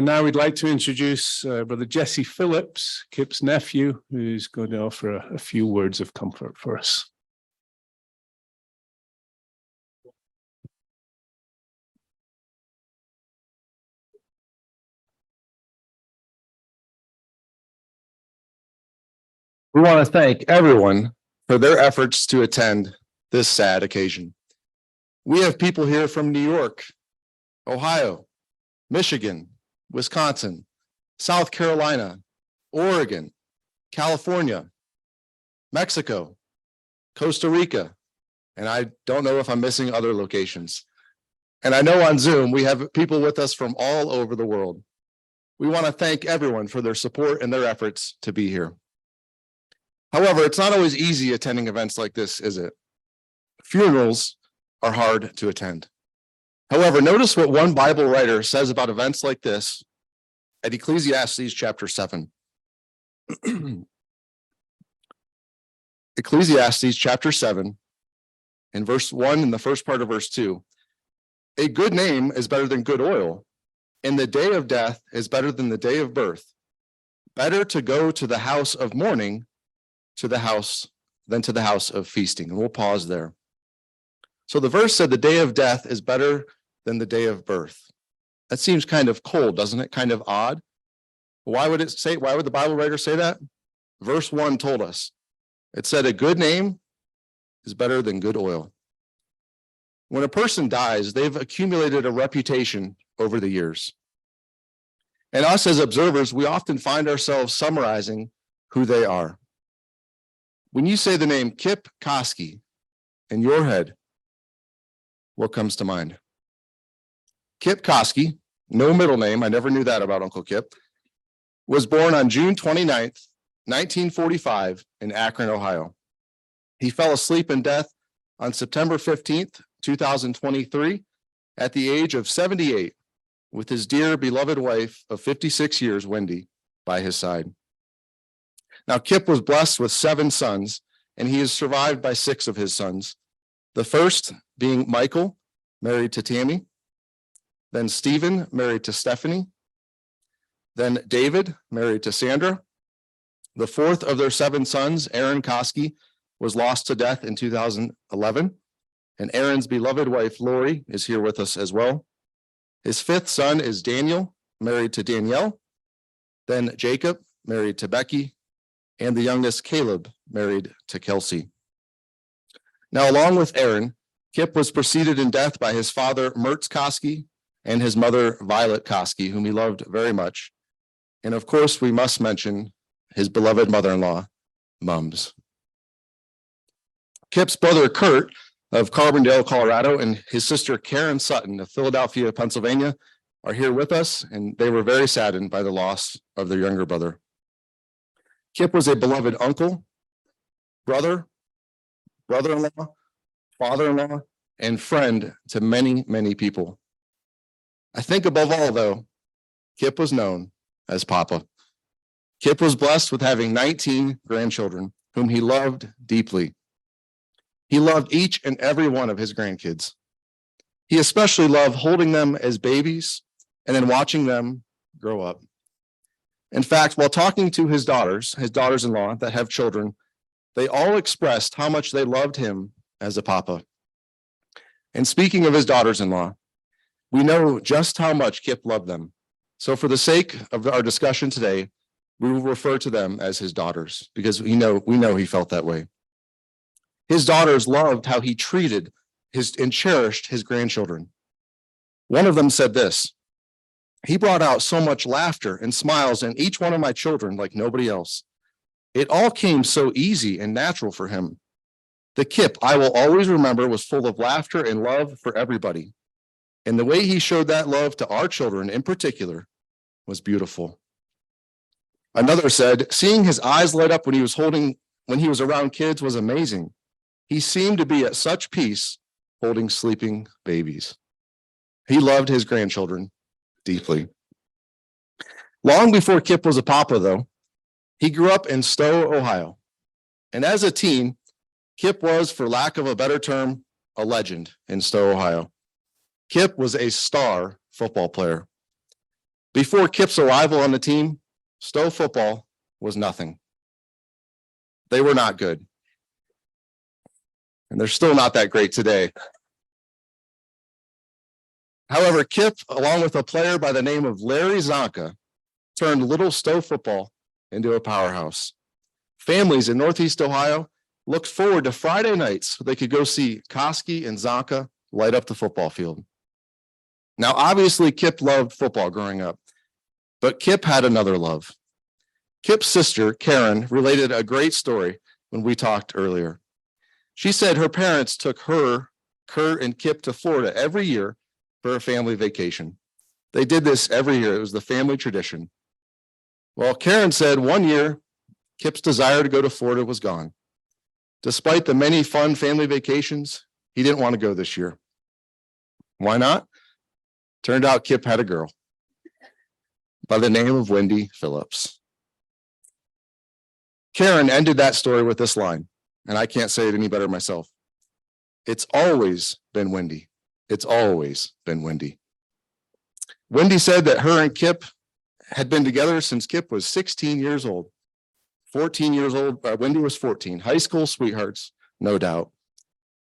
And now we'd like to introduce Brother Jesse Phillips, Kip's nephew, who's going to offer a few words of comfort for us. We want to thank everyone for their efforts to attend this sad occasion. We have people here from New York, Ohio, Michigan, Wisconsin, South Carolina, Oregon, California, Mexico, Costa Rica, and I don't know if I'm missing other locations. And I know on Zoom, we have people with us from all over the world. We want to thank everyone for their support and their efforts to be here. However, it's not always easy attending events like this, is it? Funerals are hard to attend. However, notice what one Bible writer says about events like this at Ecclesiastes chapter 7. Ecclesiastes chapter 7, in verse 1, in the first part of verse 2. A good name is better than good oil, and the day of death is better than the day of birth. Better to go to the house of mourning than to the house of feasting. And we'll pause there. So the verse said the day of death is better than the day of birth. That seems kind of cold, doesn't it? Kind of odd. Why would the Bible writer say that? Verse 1 told us. It said a good name is better than good oil. When a person dies, they've accumulated a reputation over the years. And us as observers, we often find ourselves summarizing who they are. When you say the name Kip Koski in your head, what comes to mind? Kip Koski, no middle name, I never knew that about Uncle Kip, was born on June 29th, 1945 in Akron, Ohio. He fell asleep in death on September 15th, 2023, at the age of 78, with his dear beloved wife of 56 years, Wendy, by his side. Now, Kip was blessed with 7 sons, and he is survived by 6 of his sons. The first being Michael, married to Tammy, then Stephen, married to Stephanie, then David, married to Sandra. The fourth of their 7 sons, Aaron Koski, was lost to death in 2011, and Aaron's beloved wife, Lori, is here with us as well. His 5th son is Daniel, married to Danielle, then Jacob, married to Becky, and the youngest, Caleb, married to Kelsey. Now, along with Aaron, Kip was preceded in death by his father, Mertz Koski, and his mother, Violet Koski, whom he loved very much. And of course, we must mention his beloved mother-in-law, Mums. Kip's brother, Kurt, of Carbondale, Colorado, and his sister, Karen Sutton, of Philadelphia, Pennsylvania, are here with us, and they were very saddened by the loss of their younger brother. Kip was a beloved uncle, brother, brother-in-law, father-in-law, and friend to many, many people. I think above all, though, Kip was known as Papa. Kip was blessed with having 19 grandchildren, whom he loved deeply. He loved each and every one of his grandkids. He especially loved holding them as babies and then watching them grow up. In fact, while talking to his daughters-in-law that have children, they all expressed how much they loved him as a papa. And speaking of his daughters-in-law, we know just how much Kip loved them. So for the sake of our discussion today, we will refer to them as his daughters because we know he felt that way. His daughters loved how he treated and cherished his grandchildren. One of them said this: "He brought out so much laughter and smiles in each one of my children like nobody else. It all came so easy and natural for him. The Kip I will always remember was full of laughter and love for everybody. And the way he showed that love to our children in particular was beautiful." Another said, "Seeing his eyes light up when he was around kids was amazing. He seemed to be at such peace holding sleeping babies." He loved his grandchildren deeply. Long before Kip was a papa, though, he grew up in Stowe, Ohio. And as a teen, Kip was, for lack of a better term, a legend in Stowe, Ohio. Kip was a star football player. Before Kip's arrival on the team, Stowe football was nothing. They were not good. And they're still not that great today. However, Kip, along with a player by the name of Larry Zonka, turned little Stowe football into a powerhouse. Families in Northeast Ohio looked forward to Friday nights so they could go see Koski and Zonka light up the football field. Now, obviously, Kip loved football growing up, but Kip had another love. Kip's sister, Karen, related a great story when we talked earlier. She said her parents took her, Kurt, and Kip to Florida every year for a family vacation. They did this every year. It was the family tradition. Well, Karen said one year, Kip's desire to go to Florida was gone. Despite the many fun family vacations, he didn't want to go this year. Why not? Turned out Kip had a girl by the name of Wendy Phillips. Karen ended that story with this line, and I can't say it any better myself. It's always been Wendy. It's always been Wendy. Wendy said that her and Kip had been together since Kip was 16 years old. 14 years old, Wendy was 14. High school sweethearts, no doubt.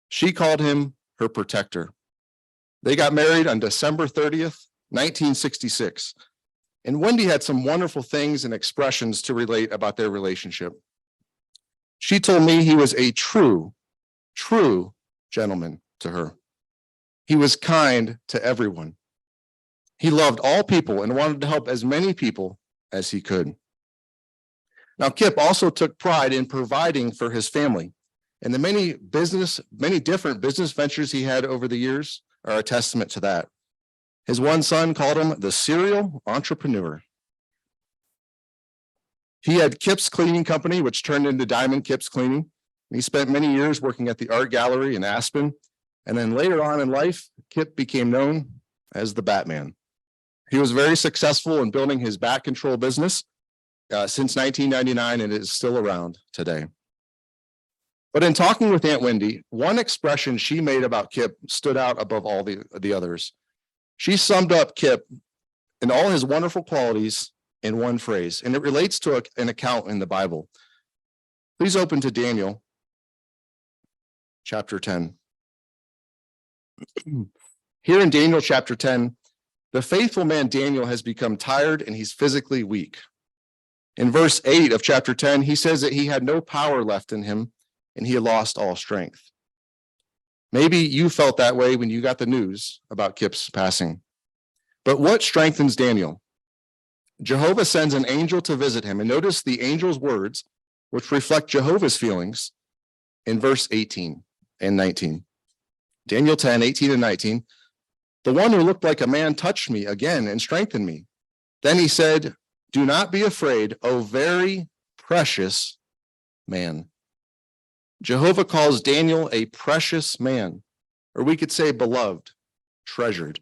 She called him her protector. They got married on December 30th, 1966. And Wendy had some wonderful things and expressions to relate about their relationship. She told me he was a true gentleman to her. He was kind to everyone. He loved all people and wanted to help as many people as he could. Now, Kip also took pride in providing for his family, and the many different business ventures he had over the years are a testament to that. His one son called him the serial entrepreneur. He had Kip's Cleaning Company, which turned into Diamond Kip's Cleaning. He spent many years working at the art gallery in Aspen. And then later on in life, Kip became known as the Batman. He was very successful in building his bat control business since 1999, and it is still around today. But in talking with Aunt Wendy, one expression she made about Kip stood out above all the others. She summed up Kip and all his wonderful qualities in one phrase, and it relates to an account in the Bible. Please open to Daniel chapter 10. Here in Daniel chapter 10, the faithful man Daniel has become tired and he's physically weak. In verse 8 of chapter 10, he says that he had no power left in him and he had lost all strength. Maybe you felt that way when you got the news about Kip's passing. But what strengthens Daniel? Jehovah sends an angel to visit him, and notice the angel's words, which reflect Jehovah's feelings in verse 18 and 19. Daniel 10, 18 and 19. The one who looked like a man touched me again and strengthened me. Then he said, do not be afraid, O very precious man. Jehovah calls Daniel a precious man, or we could say beloved, treasured.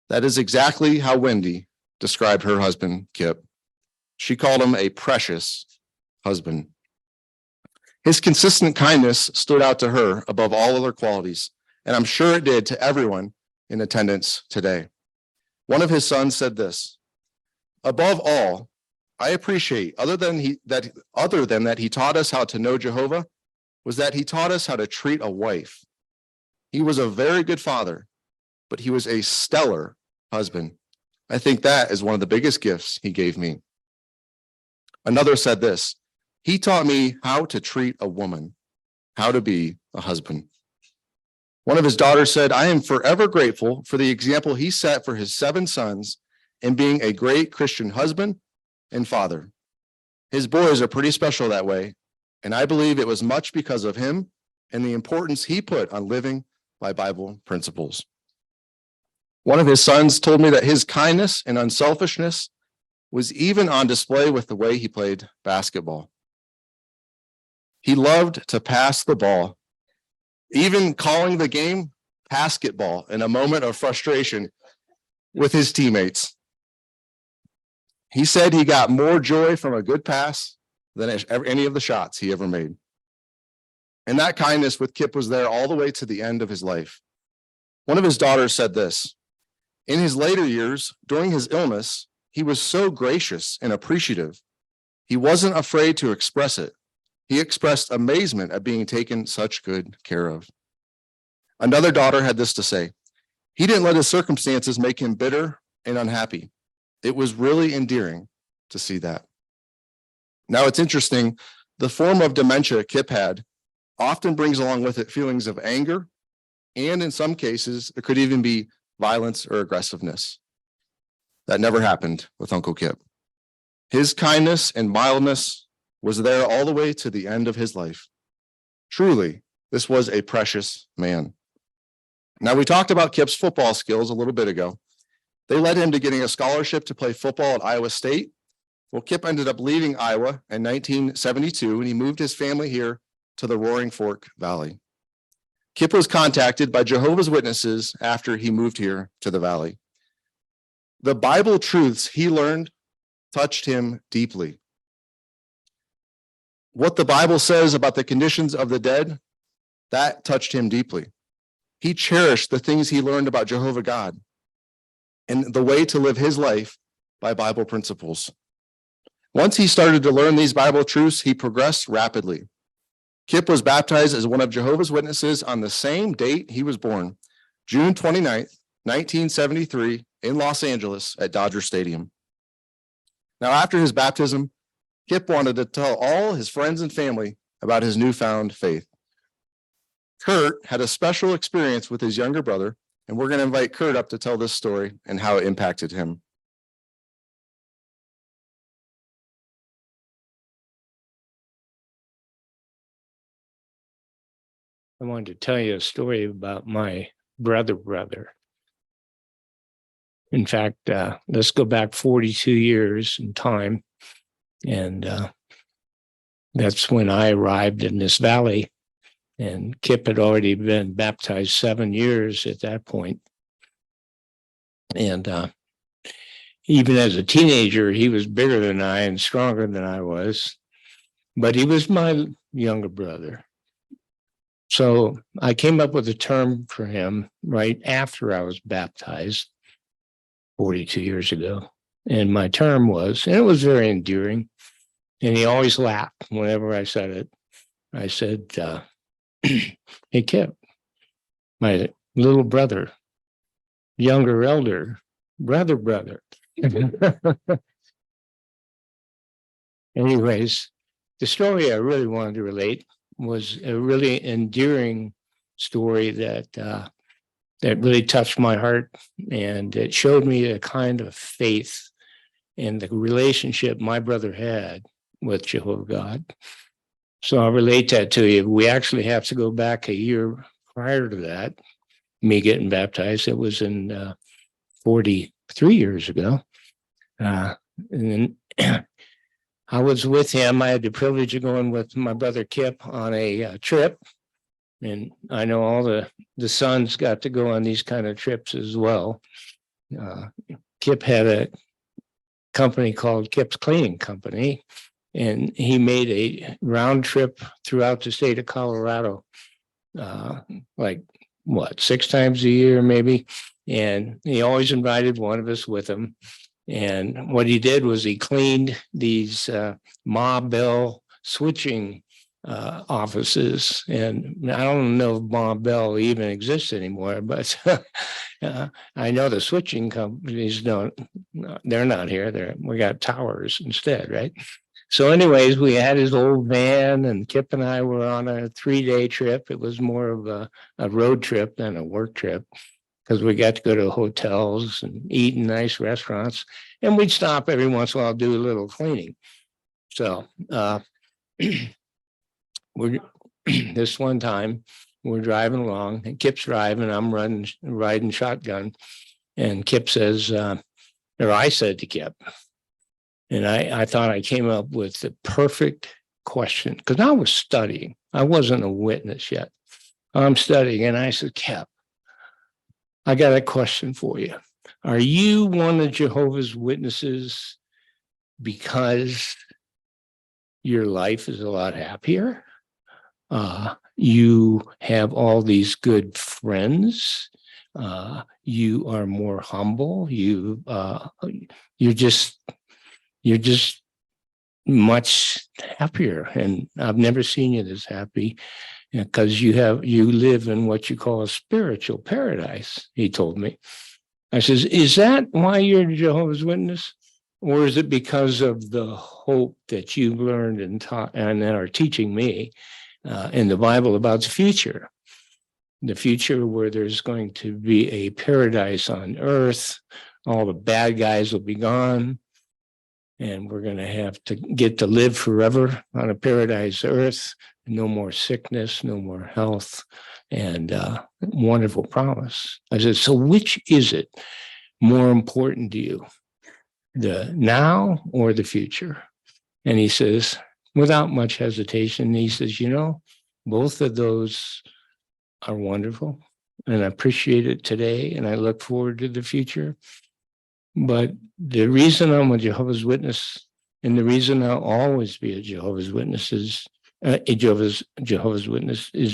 That is exactly how Wendy described her husband, Kip. She called him a precious husband. His consistent kindness stood out to her above all other qualities, and I'm sure it did to everyone in attendance today. One of his sons said this, above all, I appreciate, other than that he taught us how to know Jehovah, was that he taught us how to treat a wife. He was a very good father, but he was a stellar husband. I think that is one of the biggest gifts he gave me. Another said this, he taught me how to treat a woman, how to be a husband. One of his daughters said, I am forever grateful for the example he set for his 7 sons in being a great Christian husband and father. His boys are pretty special that way, and I believe it was much because of him and the importance he put on living by Bible principles. One of his sons told me that his kindness and unselfishness was even on display with the way he played basketball. He loved to pass the ball, even calling the game basketball in a moment of frustration with his teammates. He said he got more joy from a good pass than any of the shots he ever made. And that kindness with Kip was there all the way to the end of his life. One of his daughters said this, In his later years, during his illness, he was so gracious and appreciative. He wasn't afraid to express it. He expressed amazement at being taken such good care of. Another daughter had this to say: he didn't let his circumstances make him bitter and unhappy. It was really endearing to see that. Now, it's interesting, the form of dementia Kip had often brings along with it feelings of anger, and in some cases, it could even be violence or aggressiveness. That never happened with Uncle Kip. His kindness and mildness was there all the way to the end of his life. Truly, this was a precious man. Now, we talked about Kip's football skills a little bit ago. They led him to getting a scholarship to play football at Iowa State. Well, Kip ended up leaving Iowa in 1972, and he moved his family here to the Roaring Fork Valley. Kip was contacted by Jehovah's Witnesses after he moved here to the valley. The Bible truths he learned touched him deeply. What the Bible says about the conditions of the dead, that touched him deeply. He cherished the things he learned about Jehovah God and the way to live his life by Bible principles. Once he started to learn these Bible truths, he progressed rapidly. Kip was baptized as one of Jehovah's Witnesses on the same date he was born, June 29th, 1973, in Los Angeles at Dodger Stadium. Now, after his baptism, Kip wanted to tell all his friends and family about his newfound faith. Kurt had a special experience with his younger brother, and we're going to invite Kurt up to tell this story and how it impacted him. I wanted to tell you a story about my brother. In fact, let's go back 42 years in time. And that's when I arrived in this valley. And Kip had already been baptized 7 years at that point. And even as a teenager, he was bigger than I and stronger than I was. But he was my younger brother. So I came up with a term for him right after I was baptized 42 years ago. And my term was, and it was very endearing, and he always laughed whenever I said it. I said, hey, Kip, my little brother, younger elder, brother. Anyways, the story I really wanted to relate was a really endearing story that really touched my heart, and it showed me the kind of faith and the relationship my brother had with Jehovah God. So I'll relate that to you. We actually have to go back a year prior to that, me getting baptized. It was in 43 years ago. And then I was with him. I had the privilege of going with my brother Kip on a trip. And I know all the sons got to go on these kind of trips as well. Kip had a company called Kip's Cleaning Company, and he made a round trip throughout the state of Colorado, 6 times a year maybe. And he always invited one of us with him. And what he did was he cleaned these Ma Bell switching offices. And I don't know if Ma Bell even exists anymore, but I know the switching companies they're not here. We got towers instead, right? So anyways, we had his old van, and Kip and I were on a 3-day trip. It was more of a road trip than a work trip, because we got to go to hotels and eat in nice restaurants, and we'd stop every once in a while, do a little cleaning. So we're this one time we're driving along, and Kip's driving, I'm riding shotgun, and Kip says, or I said to Kip, and I thought I came up with the perfect question, because I was studying. I wasn't a witness yet. I'm studying, and I said, Kip, I got a question for you. Are you one of Jehovah's Witnesses because your life is a lot happier? You have all these good friends, You are more humble. You're just much happier. And I've never seen you this happy because you live in what you call a spiritual paradise, he told me. I says, is that why you're a Jehovah's Witness? Or is it because of the hope that you've learned and taught and that are teaching me in the Bible about the future? The future where there's going to be a paradise on earth, all the bad guys will be gone, and we're going to have to get to live forever on a paradise earth. No more sickness, no more health, and wonderful promise. I said, so which is it more important to you, the now or the future? And he says, without much hesitation, he says, both of those are wonderful, and I appreciate it today, and I look forward to the future. But the reason I'm a Jehovah's Witness, and the reason I'll always be a Jehovah's Witness is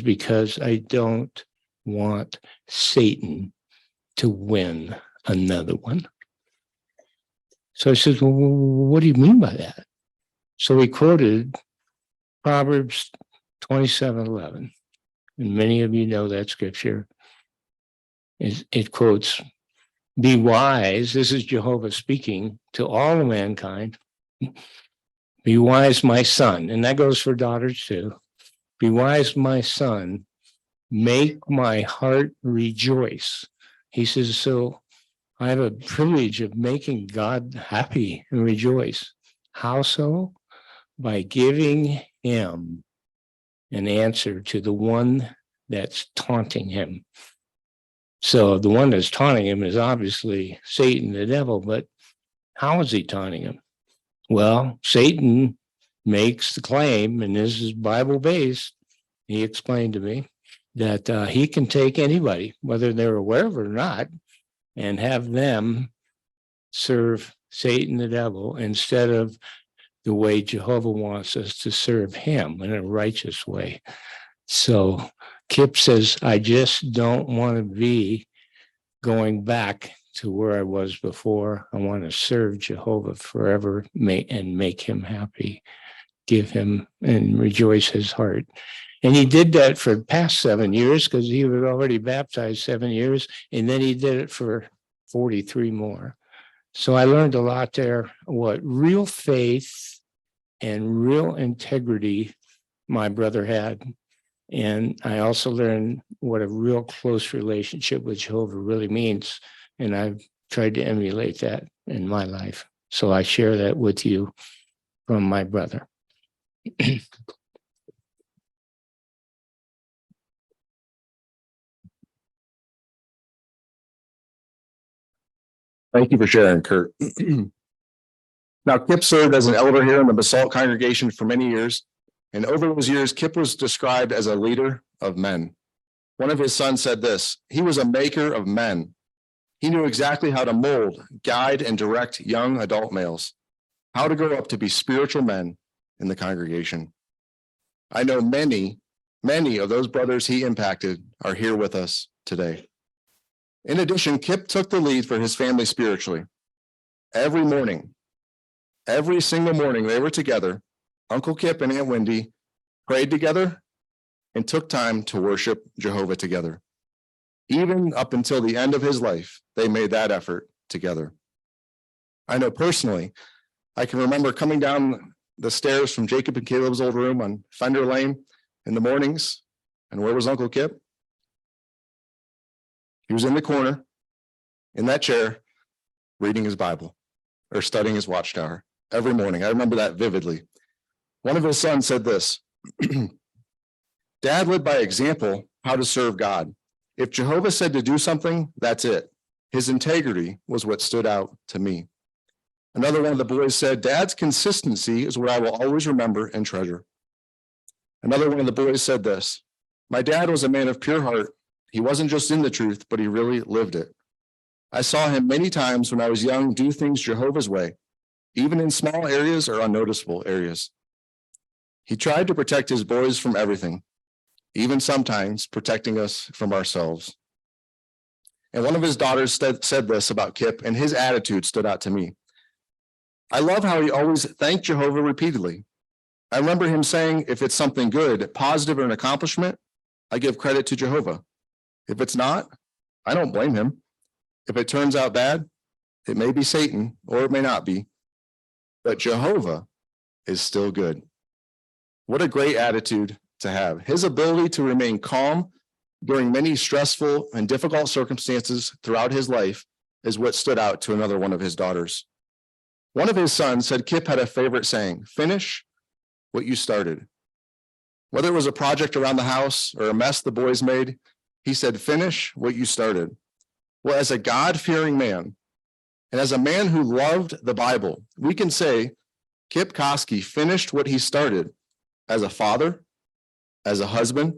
because I don't want Satan to win another one. So I said, well, what do you mean by that? So he quoted Proverbs 27:11. And many of you know that scripture. It quotes, be wise. This is Jehovah speaking to all of mankind. Be wise, my son. And that goes for daughters too. Be wise, my son. Make my heart rejoice. He says, so I have a privilege of making God happy and rejoice. How so? By giving him an answer to the one that's taunting him. So the one that's taunting him is obviously Satan, the devil, but how is he taunting him? Well, Satan makes the claim, and this is Bible-based, he explained to me, that he can take anybody, whether they're aware of it or not, and have them serve Satan, the devil, instead of the way Jehovah wants us to serve him in a righteous way. So Kip says, I just don't want to be going back to where I was before. I want to serve Jehovah forever and make him happy, give him and rejoice his heart. And he did that for the past 7 years because he was already baptized 7 years. And then he did it for 43 more. So I learned a lot there, what real faith and real integrity my brother had. And I also learned what a real close relationship with Jehovah really means. And I've tried to emulate that in my life. So I share that with you from my brother. Thank you for sharing, Kurt. Now, Kip served as an elder here in the Basalt congregation for many years. And over those years, Kip was described as a leader of men. One of his sons said this, he was a maker of men. He knew exactly how to mold, guide, and direct young adult males, how to grow up to be spiritual men in the congregation. I know many of those brothers he impacted are here with us today. In addition, Kip took the lead for his family spiritually. Every morning, every single morning they were together. Uncle Kip and Aunt Wendy prayed together and took time to worship Jehovah together. Even up until the end of his life, they made that effort together. I know personally, I can remember coming down the stairs from Jacob and Caleb's old room on Fender Lane in the mornings. And where was Uncle Kip? He was in the corner, in that chair, reading his Bible or studying his watchtower every morning. I remember that vividly. One of his sons said this, Dad led by example how to serve God. If Jehovah said to do something, that's it. His integrity was what stood out to me. Another one of the boys said, Dad's consistency is what I will always remember and treasure. Another one of the boys said this, my dad was a man of pure heart. He wasn't just in the truth, but he really lived it. I saw him many times when I was young do things Jehovah's way, even in small areas or unnoticeable areas. He tried to protect his boys from everything, even sometimes protecting us from ourselves. And one of his daughters said this about Kip, and his attitude stood out to me. I love how he always thanked Jehovah repeatedly. I remember him saying, if it's something good, positive, or an accomplishment, I give credit to Jehovah. If it's not, I don't blame him. If it turns out bad, it may be Satan or it may not be, but Jehovah is still good. What a great attitude to have. His ability to remain calm during many stressful and difficult circumstances throughout his life is what stood out to another one of his daughters. One of his sons said Kip had a favorite saying, finish what you started. Whether it was a project around the house or a mess the boys made, he said, finish what you started. Well, as a God-fearing man, and as a man who loved the Bible, we can say Kip Koski finished what he started as a father, as a husband,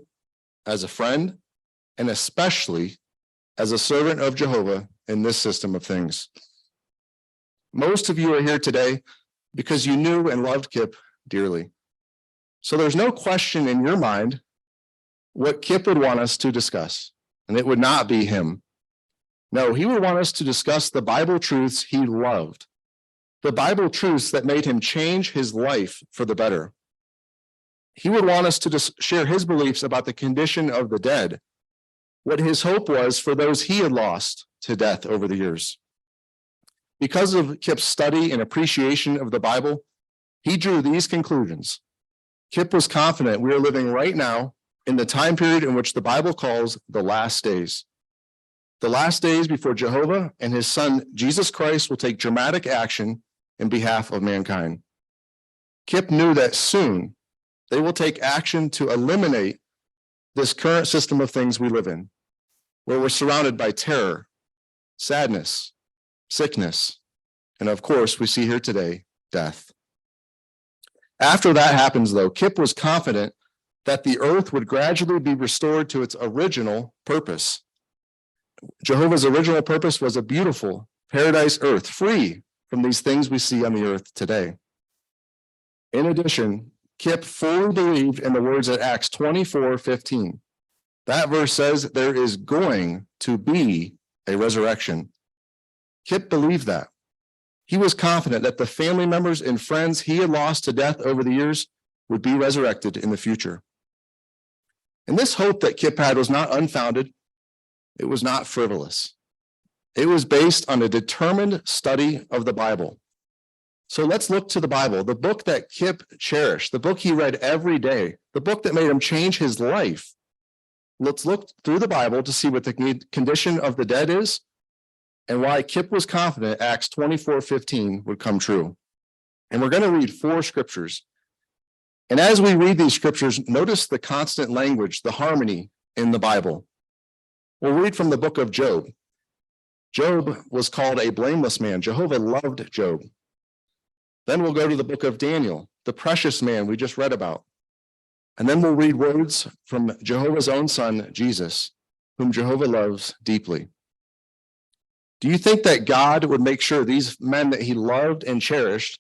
as a friend, and especially as a servant of Jehovah in this system of things. Most of you are here today because you knew and loved Kip dearly. So there's no question in your mind what Kip would want us to discuss, and it would not be him. No, he would want us to discuss the Bible truths he loved, the Bible truths that made him change his life for the better. He would want us to share his beliefs about the condition of the dead, what his hope was for those he had lost to death over the years. Because of Kip's study and appreciation of the Bible, he drew these conclusions. Kip was confident we are living right now in the time period in which the Bible calls the last days. The last days before Jehovah and his son, Jesus Christ, will take dramatic action in behalf of mankind. Kip knew that soon they will take action to eliminate this current system of things we live in, where we're surrounded by terror, sadness, sickness, and of course, we see here today, death. After that happens, though, Kip was confident that the earth would gradually be restored to its original purpose. Jehovah's original purpose was a beautiful paradise earth, free from these things we see on the earth today. In addition, Kip fully believed in the words of Acts 24:15. That verse says there is going to be a resurrection. Kip believed that. He was confident that the family members and friends he had lost to death over the years would be resurrected in the future. And this hope that Kip had was not unfounded. It was not frivolous. It was based on a determined study of the Bible. So let's look to the Bible, the book that Kip cherished, the book he read every day, the book that made him change his life. Let's look through the Bible to see what the condition of the dead is and why Kip was confident Acts 24:15 would come true. And we're going to read 4 scriptures. And as we read these scriptures, notice the constant language, the harmony in the Bible. We'll read from the book of Job. Job was called a blameless man. Jehovah loved Job. Then we'll go to the book of Daniel, the precious man we just read about. And then we'll read words from Jehovah's own son, Jesus, whom Jehovah loves deeply. Do you think that God would make sure these men that he loved and cherished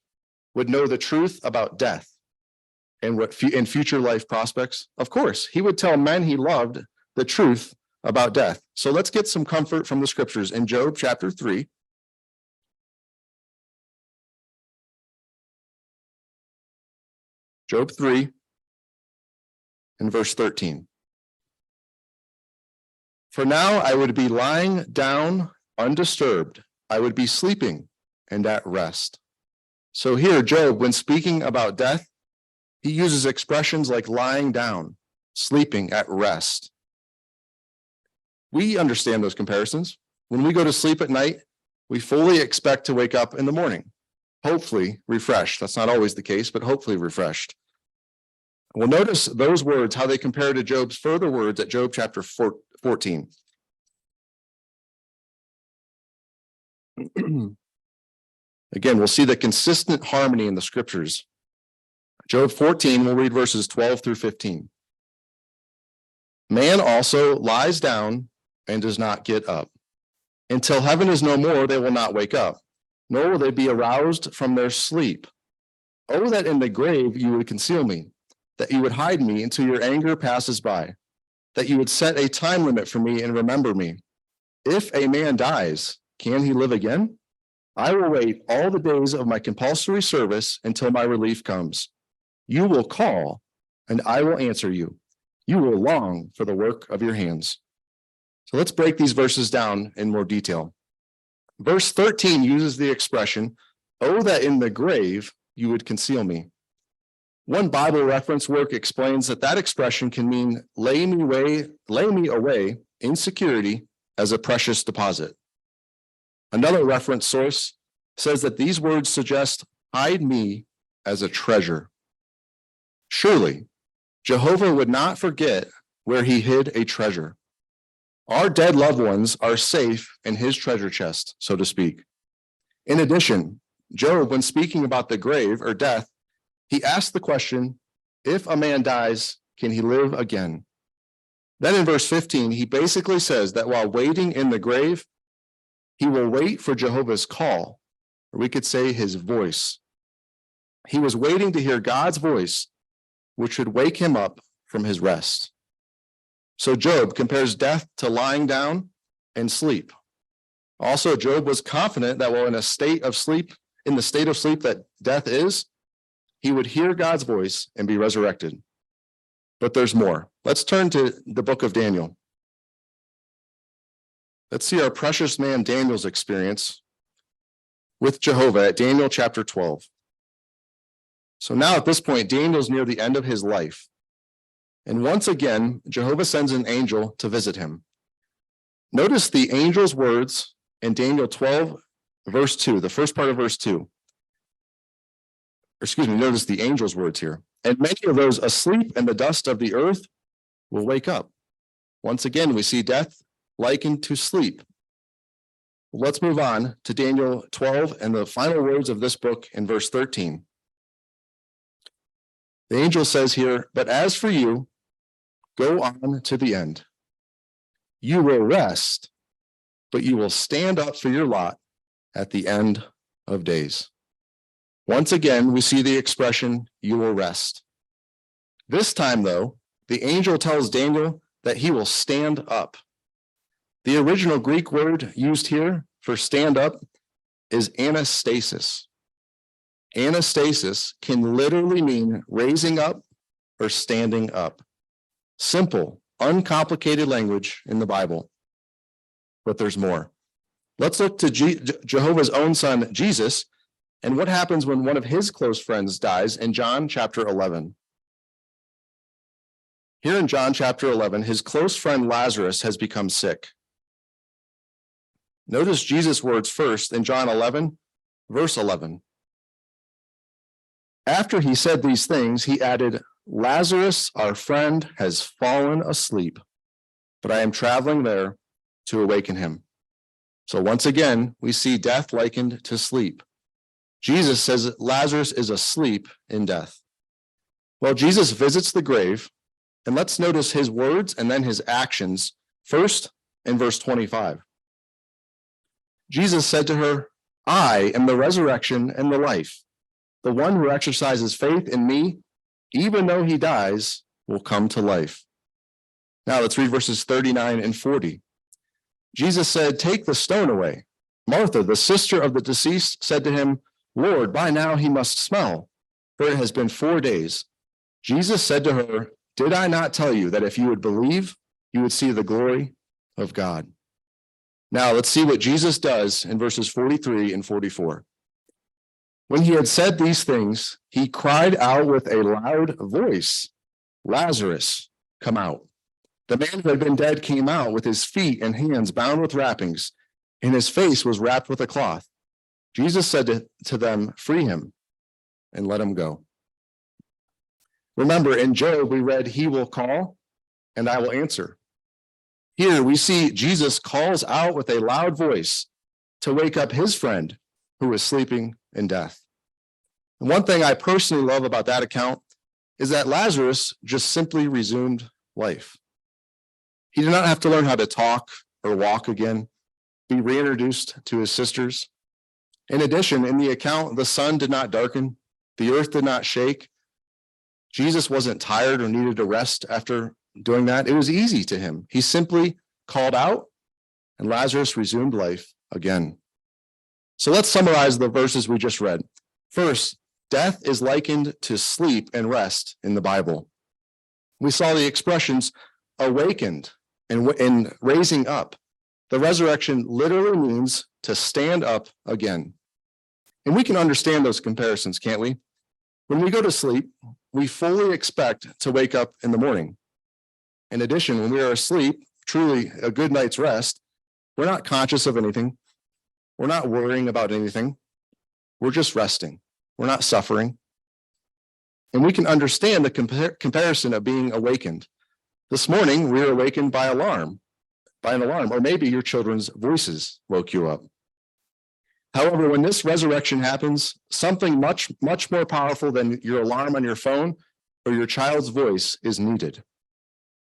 would know the truth about death and in future life prospects? Of course, he would tell men he loved the truth about death. So let's get some comfort from the scriptures in Job chapter 3. Job 3 and verse 13. For now I would be lying down undisturbed. I would be sleeping and at rest. So here, Job, when speaking about death, he uses expressions like lying down, sleeping, at rest. We understand those comparisons. When we go to sleep at night, we fully expect to wake up in the morning, hopefully refreshed. That's not always the case, but hopefully refreshed. We'll notice those words, how they compare to Job's further words at Job chapter 14. Again, we'll see the consistent harmony in the scriptures. Job 14, we'll read verses 12 through 15. Man also lies down and does not get up. Until heaven is no more, they will not wake up, nor will they be aroused from their sleep. Oh, that in the grave you would conceal me, that you would hide me until your anger passes by, that you would set a time limit for me and remember me, If a man dies, can he live again? I will wait all the days of my compulsory service until my relief comes. You will call, and I will answer you. You will long for the work of your hands. So let's break these verses down in more detail. Verse 13 uses the expression, "Oh, that in the grave you would conceal me." One Bible reference work explains that expression can mean lay me away in security as a precious deposit. Another reference source says that these words suggest hide me as a treasure. Surely, Jehovah would not forget where he hid a treasure. Our dead loved ones are safe in his treasure chest, so to speak. In addition, Job, when speaking about the grave or death, he asked the question, if a man dies, can he live again? Then in verse 15, he basically says that while waiting in the grave, he will wait for Jehovah's call, or we could say his voice. He was waiting to hear God's voice, which would wake him up from his rest. So Job compares death to lying down and sleep. Also, Job was confident that while in the state of sleep that death is, he would hear God's voice and be resurrected. But there's more. Let's turn to the book of Daniel. Let's see our precious man Daniel's experience with Jehovah at Daniel chapter 12. So now at this point, Daniel's near the end of his life. And once again, Jehovah sends an angel to visit him. Notice the angel's words in Daniel 12, verse 2, the first part of verse 2. Notice the angel's words here. And many of those asleep in the dust of the earth will wake up. Once again, we see death likened to sleep. Let's move on to Daniel 12 and the final words of this book in verse 13. The angel says here, but as for you, go on to the end. You will rest, but you will stand up for your lot at the end of days. Once again, we see the expression, you will rest. This time, though, the angel tells Daniel that he will stand up. The original Greek word used here for stand up is anastasis. Anastasis can literally mean raising up or standing up. Simple, uncomplicated language in the Bible. But there's more. Let's look to Jehovah's own son, Jesus, and what happens when one of his close friends dies in John chapter 11. Here in John chapter 11, his close friend Lazarus has become sick. Notice Jesus' words first in John 11, verse 11. After he said these things, he added, Lazarus, our friend, has fallen asleep, but I am traveling there to awaken him. So once again, we see death likened to sleep. Jesus says that Lazarus is asleep in death. Well, Jesus visits the grave, and let's notice his words and then his actions. First, in verse 25. Jesus said to her, I am the resurrection and the life. The one who exercises faith in me, even though he dies, will come to life. Now let's read verses 39 and 40. Jesus said, take the stone away. Martha, the sister of the deceased, said to him, Lord, by now he must smell, for it has been 4 days. Jesus said to her, did I not tell you that if you would believe, you would see the glory of God? Now let's see what Jesus does in verses 43 and 44. When he had said these things, he cried out with a loud voice, Lazarus, come out. The man who had been dead came out with his feet and hands bound with wrappings, and his face was wrapped with a cloth. Jesus said to them, free him and let him go. Remember, in Job, we read, he will call and I will answer. Here we see Jesus calls out with a loud voice to wake up his friend who was sleeping in death. And one thing I personally love about that account is that Lazarus just simply resumed life. He did not have to learn how to talk or walk again, be reintroduced to his sisters. In addition, in the account, the sun did not darken, the earth did not shake. Jesus wasn't tired or needed to rest after doing that. It was easy to him. He simply called out, and Lazarus resumed life again. So let's summarize the verses we just read. First, death is likened to sleep and rest in the Bible. We saw the expressions awakened and raising up. The resurrection literally means to stand up again. And we can understand those comparisons, can't we? When we go to sleep, we fully expect to wake up in the morning. In addition, when we are asleep, truly a good night's rest, we're not conscious of anything. We're not worrying about anything. We're just resting. We're not suffering. And we can understand the comparison of being awakened. This morning, we were awakened by an alarm, or maybe your children's voices woke you up. However, when this resurrection happens, something much more powerful than your alarm on your phone or your child's voice is needed.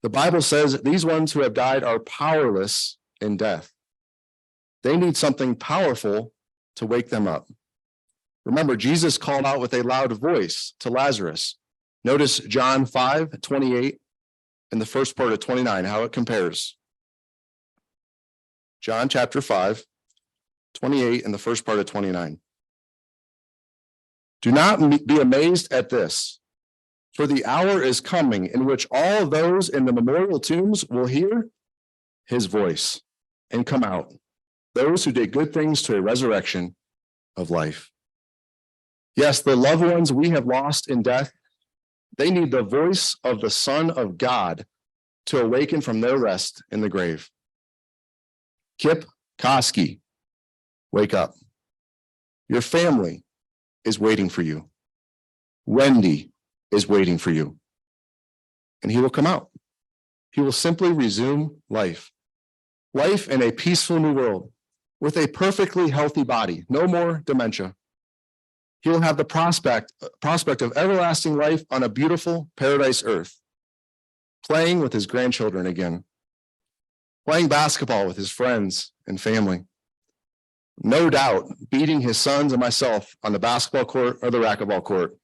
The Bible says that these ones who have died are powerless in death. They need something powerful to wake them up. Remember, Jesus called out with a loud voice to Lazarus. Notice John 5:28 and the first part of 29, how it compares. John chapter 5:28 and the first part of 29. Do not be amazed at this, for the hour is coming in which all those in the memorial tombs will hear his voice and come out, those who did good things to a resurrection of life. Yes, the loved ones we have lost in death, they need the voice of the Son of God to awaken from their rest in the grave. Kip Koski, wake up. Your family is waiting for you. Wendy is waiting for you. And he will come out. He will simply resume life. Life in a peaceful new world with a perfectly healthy body, no more dementia. He will have the prospect of everlasting life on a beautiful paradise earth, playing with his grandchildren again, playing basketball with his friends and family. No doubt beating his sons and myself on the basketball court or the racquetball court,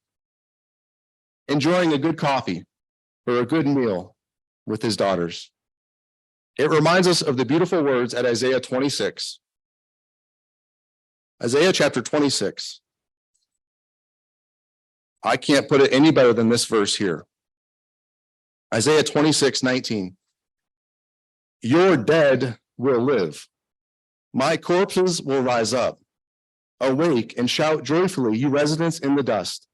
enjoying a good coffee or a good meal with his daughters. It reminds us of the beautiful words at Isaiah 26. Isaiah chapter 26. I can't put it any better than this verse here. Isaiah 26:19. Your dead will live. My corpses will rise up. Awake and shout joyfully, you residents in the dust.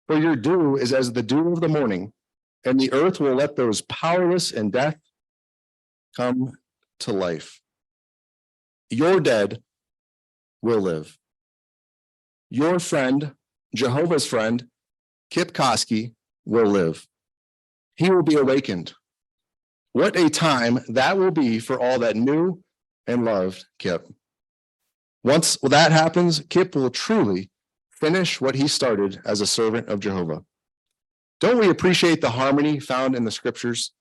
For your dew is as the dew of the morning, and the earth will let those powerless in death come to life. Your dead will live. Your friend, Jehovah's friend, Kip Koski, will live. He will be awakened. What a time that will be for all that knew and loved Kip. Once that happens, Kip will truly finish what he started as a servant of Jehovah. Don't we appreciate the harmony found in the scriptures?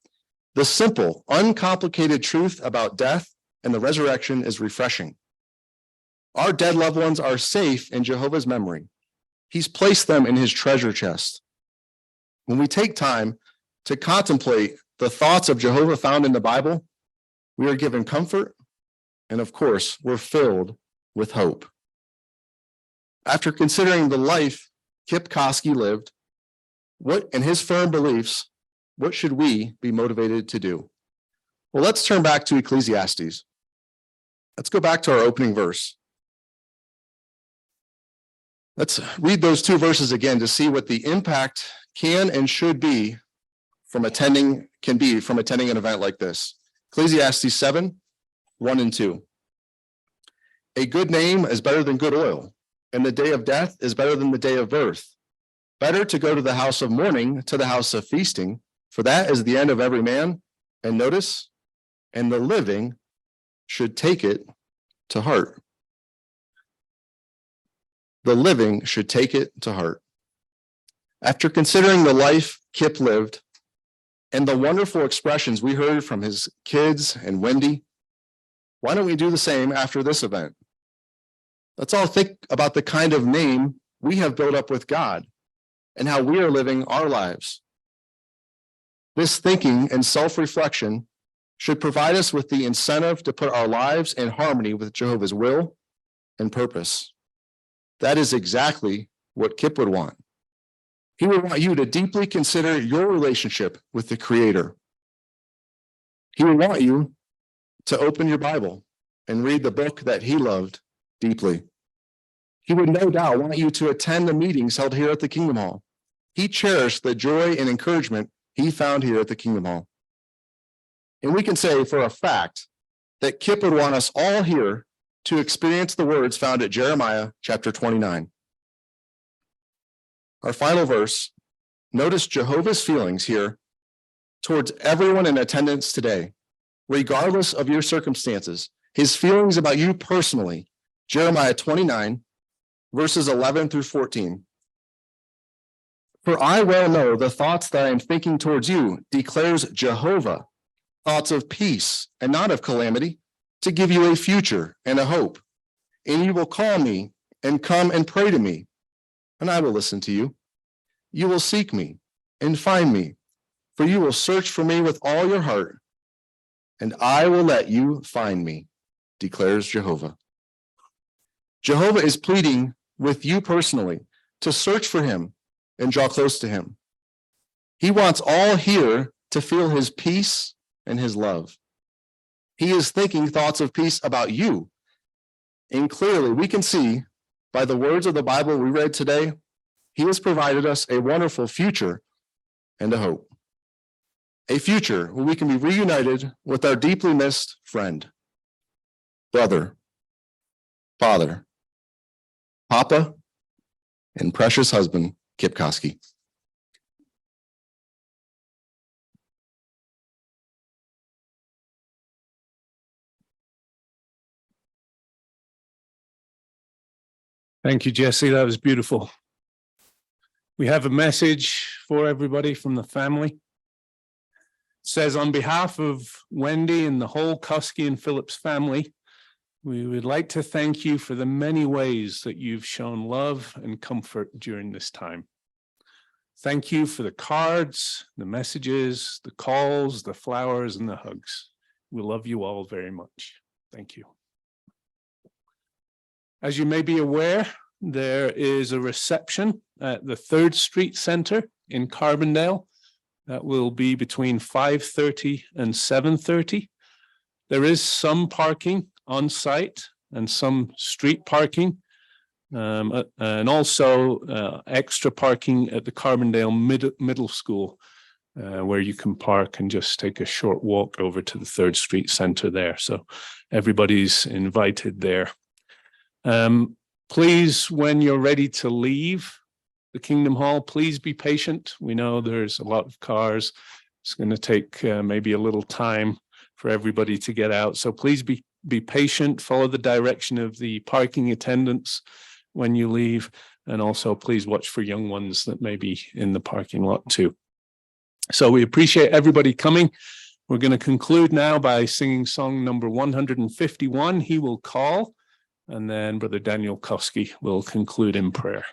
The simple, uncomplicated truth about death and the resurrection is refreshing. Our dead loved ones are safe in Jehovah's memory. He's placed them in his treasure chest. When we take time to contemplate the thoughts of Jehovah found in the Bible, we are given comfort, and of course, we're filled with hope. After considering the life Kip Koski lived, and his firm beliefs, what should we be motivated to do? Well, let's turn back to Ecclesiastes. Let's go back to our opening verse. Let's read those two verses again to see what the impact can and should be from attending an event like this. Ecclesiastes 7:1 and 2. A good name is better than good oil, and the day of death is better than the day of birth. Better to go to the house of mourning to the house of feasting, for that is the end of every man. And notice, and the living should take it to heart. The living should take it to heart. After considering the life Kip lived and the wonderful expressions we heard from his kids and Wendy, why don't we do the same after this event? Let's all think about the kind of name we have built up with God and how we are living our lives. This thinking and self-reflection should provide us with the incentive to put our lives in harmony with Jehovah's will and purpose. That is exactly what Kip would want. He would want you to deeply consider your relationship with the Creator. He would want you to open your Bible and read the book that he loved deeply. He would no doubt want you to attend the meetings held here at the Kingdom Hall. He cherished the joy and encouragement he found here at the Kingdom Hall. And we can say for a fact that Kip would want us all here to experience the words found at Jeremiah chapter 29. Our final verse, notice Jehovah's feelings here towards everyone in attendance today, regardless of your circumstances, his feelings about you personally. Jeremiah 29, verses 11 through 14. For I well know the thoughts that I am thinking towards you, declares Jehovah, thoughts of peace and not of calamity, to give you a future and a hope. And you will call me and come and pray to me, and I will listen to you. You will seek me and find me, for you will search for me with all your heart, and I will let you find me, declares Jehovah. Jehovah is pleading with you personally to search for him and draw close to him. He wants all here to feel his peace and his love. He is thinking thoughts of peace about you. And clearly we can see by the words of the Bible we read today, he has provided us a wonderful future and a hope. A future where we can be reunited with our deeply missed friend, brother, father, papa, and precious husband, Kip Koski. Thank you, Jesse. That was beautiful. We have a message for everybody from the family. It says, on behalf of Wendy and the whole Koski and Phillips family, we would like to thank you for the many ways that you've shown love and comfort during this time. Thank you for the cards, the messages, the calls, the flowers, and the hugs. We love you all very much. Thank you. As you may be aware, there is a reception at the 3rd Street Center in Carbondale. That will be between 5:30 and 7:30. There is some parking on site and some street parking, and also extra parking at the Carbondale Middle School, where you can park and just take a short walk over to the 3rd Street Center there. So everybody's invited there. Please, when you're ready to leave the Kingdom Hall, please be patient. We know there's a lot of cars. It's going to take maybe a little time for everybody to get out. So please be patient, follow the direction of the parking attendants when you leave. And also please watch for young ones that may be in the parking lot too. So we appreciate everybody coming. We're going to conclude now by singing song number 151, He Will Call. And then Brother Daniel Koski will conclude in prayer.